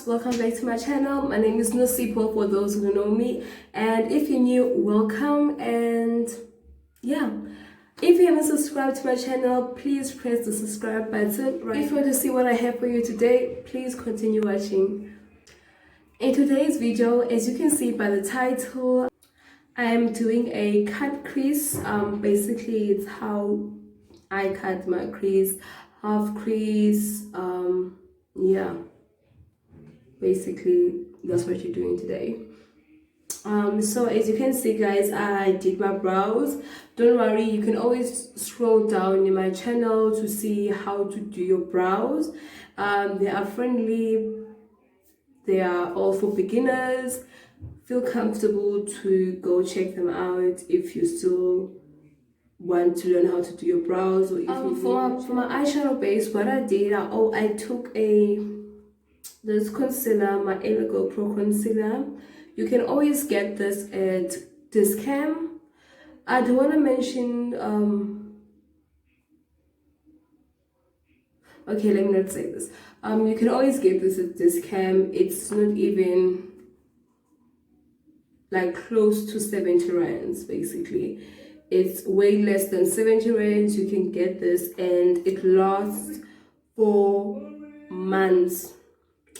welcome back to my channel. My name is Nosipo for those who know me, and if you're new, welcome. And yeah, if you haven't subscribed to my channel, please press the subscribe button. If you want to see what I have for you today, please continue watching. In today's video, as you can see by the title, I am doing a cut crease. Basically it's how I cut my crease, half crease. Yeah, basically that's what you're doing today. So as you can see, guys, I did my brows. Don't worry, you can always scroll down in my channel to see how to do your brows. They are friendly, they are all for beginners. Feel comfortable to go check them out if you still want to learn how to do your brows, or if you for my eyeshadow base, what I did, I took this concealer, my Eligo Pro concealer. You can always get this at Discam. I do want to mention okay, let me not say this. You can always get this at Discam. It's not even like close to 70 rands. Basically it's way less than 70 rands. You can get this and it lasts for months.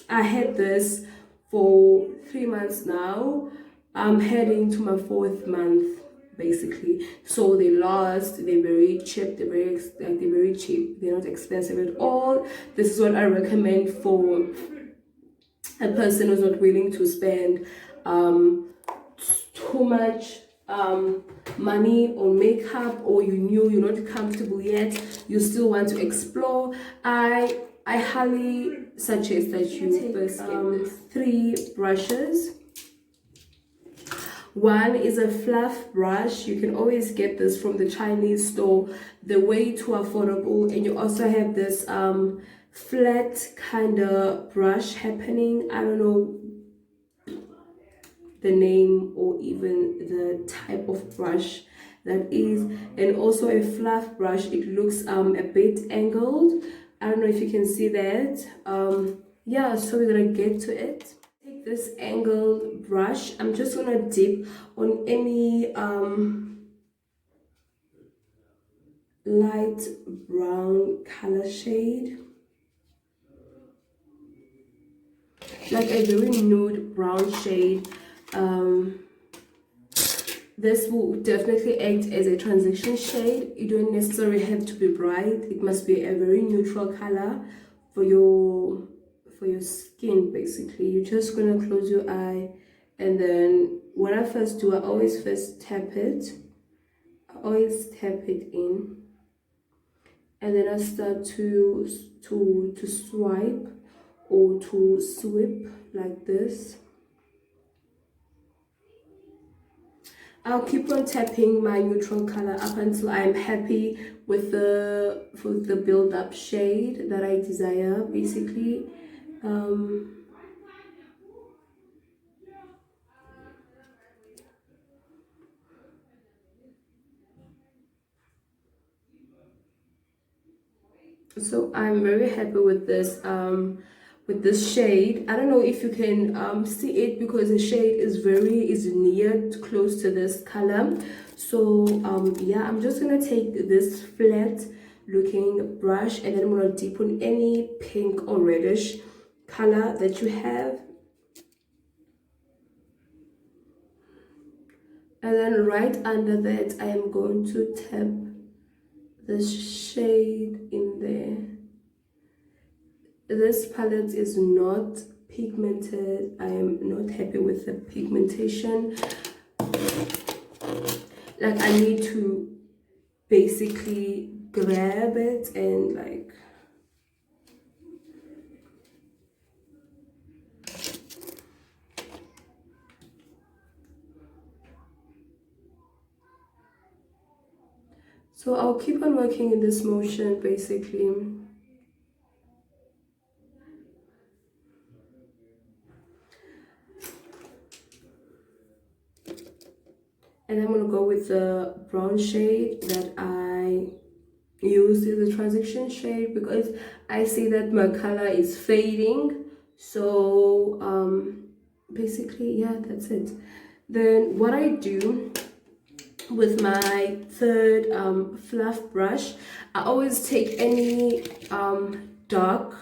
I had this for 3 months now. I'm heading to my 4th month basically. So they last, they're very cheap, they're very cheap, they're not expensive at all. This is what I recommend for a person who's not willing to spend too much money on makeup, or you're not comfortable yet, you still want to explore. I highly suggest that you first get 3 brushes. One is a fluff brush. You can always get this from the Chinese store. They're way too affordable. And you also have this flat kind of brush happening. I don't know the name or even the type of brush that is. And also a fluff brush. It looks a bit angled. I don't know if you can see that. Yeah, so we're gonna get to it. Take this angled brush. I'm just gonna dip on any light brown color shade, like a very nude brown shade. This will definitely act as a transition shade. You don't necessarily have to be bright. It must be a very neutral color for your skin. Basically, you're just gonna close your eye, and then what I first do, I always first tap it. I always tap it in, and then I start to swipe or to sweep like this. I'll keep on tapping my neutral color up until I'm happy with the build-up shade that I desire, basically. So I'm very happy with this shade. I don't know if you can see it because the shade is near close to this color. So yeah, I'm just gonna take this flat looking brush, and then I'm gonna dip on any pink or reddish color that you have, and then right under that I am going to tap this shade in there. This palette is not pigmented. I am not happy with the pigmentation. Like, I need to basically grab it and like so I'll keep on working in this motion basically. And I'm gonna go with the brown shade that I used as a transition shade, because I see that my color is fading So basically, yeah, that's it. Then what I do with my third fluff brush, I always take any dark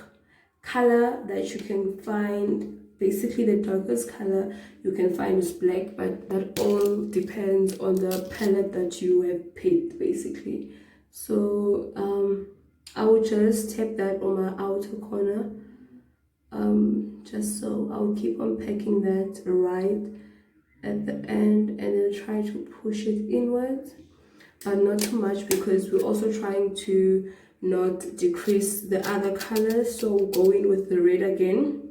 color that you can find. Basically the darkest color you can find is black, but that all depends on the palette that you have picked basically. So I will just tap that on my outer corner, just so I'll keep on packing that right at the end, and then try to push it inwards, but not too much because we're also trying to not decrease the other colors. So go in with the red again,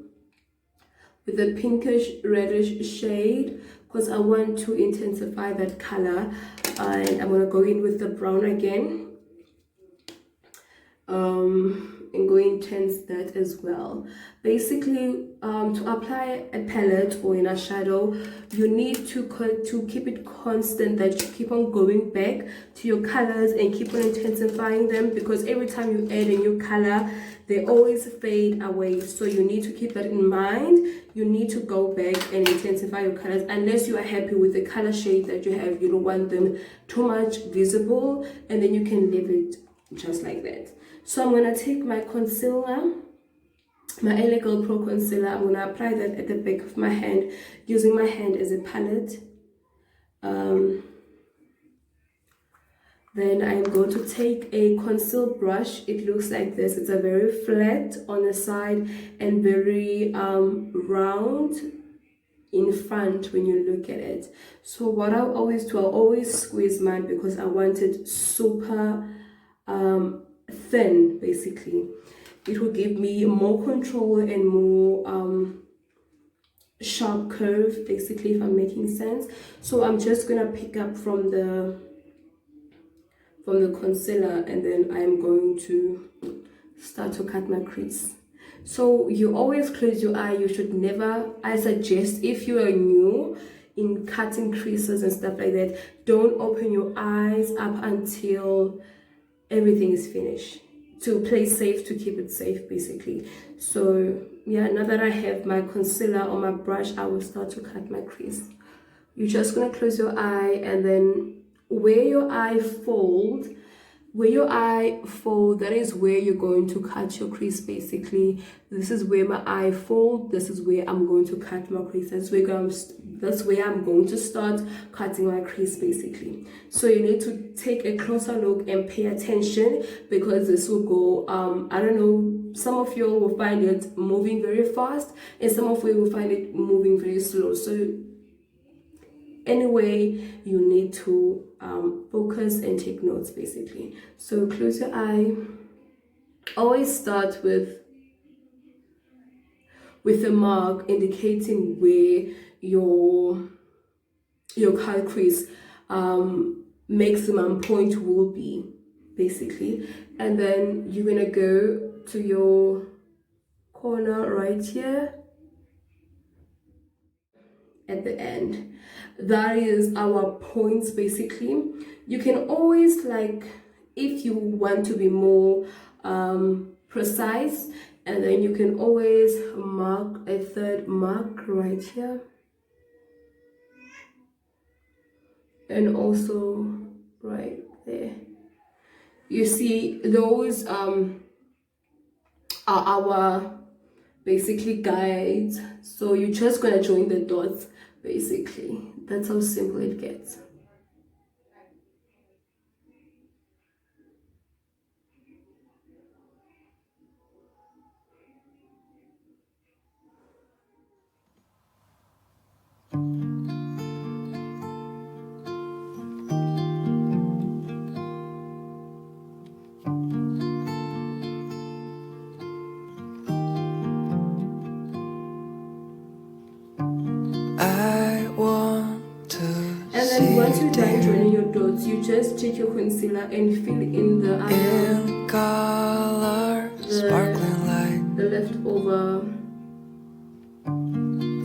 with the pinkish reddish shade, because I want to intensify that color. And I'm going to go in with the brown again, and go intense that as well. Basically, to apply a palette or in a shadow, you need to keep it constant, that you keep on going back to your colors and keep on intensifying them, because every time you add a new color they always fade away. So you need to keep that in mind. You need to go back and intensify your colors, unless you are happy with the color shade that you have. You don't want them too much visible, and then you can leave it just like that. So I'm gonna take my concealer, my LA Girl Pro concealer. I'm gonna apply that at the back of my hand, using my hand as a palette. Then I'm going to take a conceal brush. It looks like this. It's a very flat on the side and very round in front when you look at it. So what I'll always do, I'll always squeeze mine because I want it super thin. Basically, it will give me more control and more sharp curve, basically, if I'm making sense. So I'm just gonna pick up from the concealer, and then I'm going to start to cut my crease. So you always close your eye. You should never, I suggest, if you are new in cutting creases and stuff like that, don't open your eyes up until everything is finished, to play safe, to keep it safe basically. So yeah, now that I have my concealer on my brush, I will start to cut my crease. You're just gonna close your eye, and then where your eye fold, that is where you're going to cut your crease basically. This is where my eye fold, this is where I'm going to cut my crease. That's where I'm going to start cutting my crease basically. So you need to take a closer look and pay attention, because this will go I don't know, some of you will find it moving very fast and some of you will find it moving very slow. So anyway, you need to focus and take notes basically. So close your eye. Always start with a mark indicating where your cut crease maximum point will be basically, and then you're gonna go to your corner right here at the end. That is our points basically. You can always, like, if you want to be more precise, and then you can always mark a third mark right here, and also right there. You see, those are our basically guides. So you're just gonna join the dots basically. That's how simple it gets. Once you're done joining your dots, you just take your concealer and fill in the other color, sparkling light, the leftover.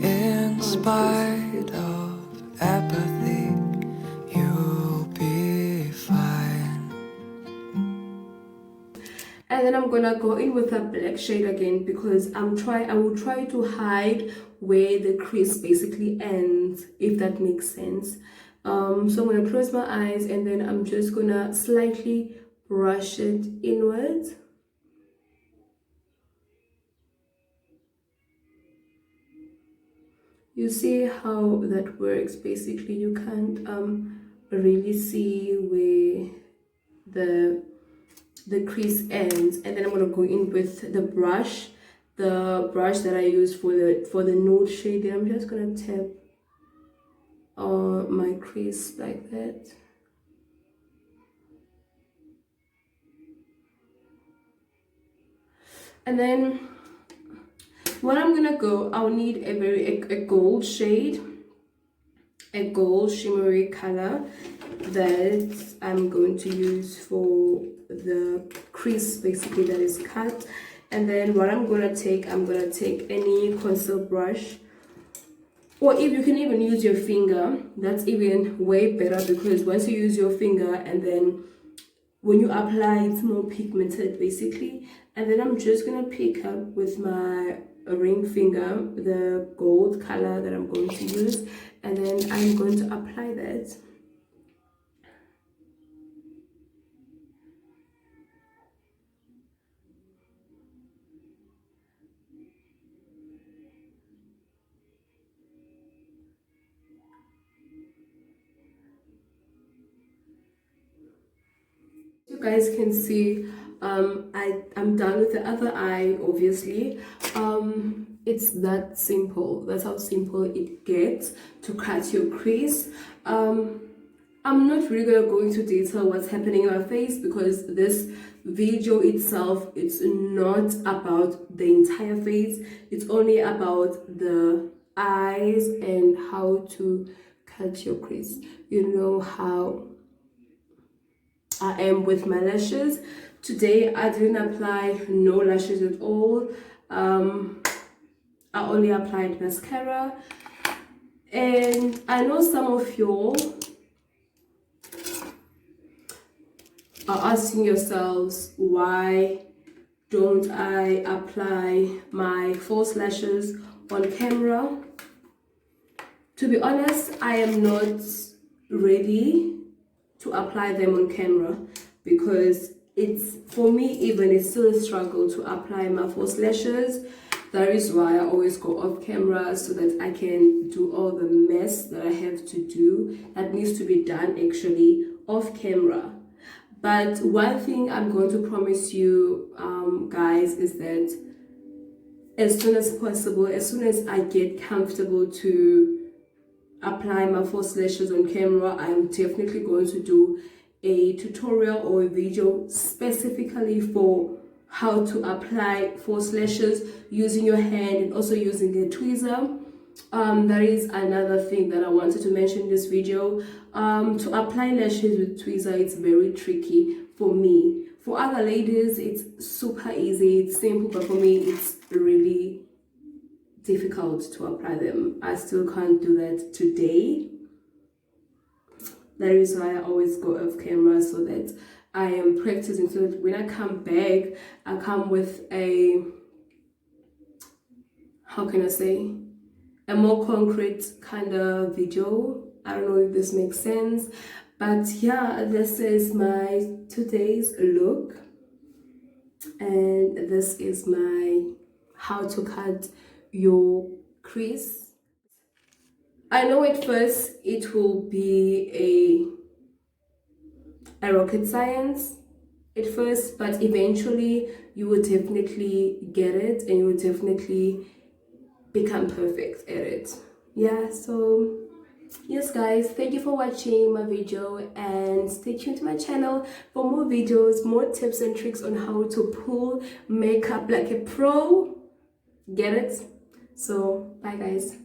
In spite of apathy, you'll be fine. And then I'm gonna go in with a black shade again, because I will try to hide where the crease basically ends, if that makes sense. So I'm gonna close my eyes, and then I'm just gonna slightly brush it inwards. You see how that works. Basically, you can't really see where the crease ends. And then I'm gonna go in with the brush that I use for the nude shade. And I'm just gonna tap my crease like that. And then when I'm gonna go, I'll need a gold shade, a gold shimmery color that I'm going to use for the crease basically that is cut. And then what I'm gonna take any concealer brush, or if you can even use your finger, that's even way better, because once you use your finger and then when you apply, it's more pigmented basically. And then I'm just gonna pick up with my ring finger the gold color that I'm going to use, and then I'm going to apply that. You guys can see I'm done with the other eye, obviously. It's that simple. That's how simple it gets to cut your crease. I'm not really gonna go into detail what's happening in my face, because this video itself, it's not about the entire face. It's only about the eyes and how to cut your crease. You know how I am with my lashes. Today I didn't apply no lashes at all. I only applied mascara. And I know some of y'all are asking yourselves, why don't I apply my false lashes on camera? To be honest, I am not ready to apply them on camera, because it's, for me even, it's still a struggle to apply my false lashes. That is why I always go off camera, so that I can do all the mess that I have to do, that needs to be done actually off camera. But one thing I'm going to promise you guys is that as soon as possible, as soon as I get comfortable to apply my false lashes on camera, I'm definitely going to do a tutorial or a video specifically for how to apply false lashes using your hand and also using a tweezer. That is another thing that I wanted to mention in this video. To apply lashes with tweezer, it's very tricky for me. For other ladies, it's super easy, it's simple, but for me, it's really difficult to apply them. I still can't do that today. That is why I always go off camera, so that I am practicing, so that when I come back, I come with a, how can I say, a more concrete kind of video. I don't know if this makes sense, but yeah, this is my today's look, and this is my how to cut your crease. I know at first it will be a rocket science at first, but eventually you will definitely get it, and you will definitely become perfect at it. Yeah, so yes guys, thank you for watching my video, and stay tuned to my channel for more videos, more tips and tricks on how to pull makeup like a pro. Get it? So bye guys.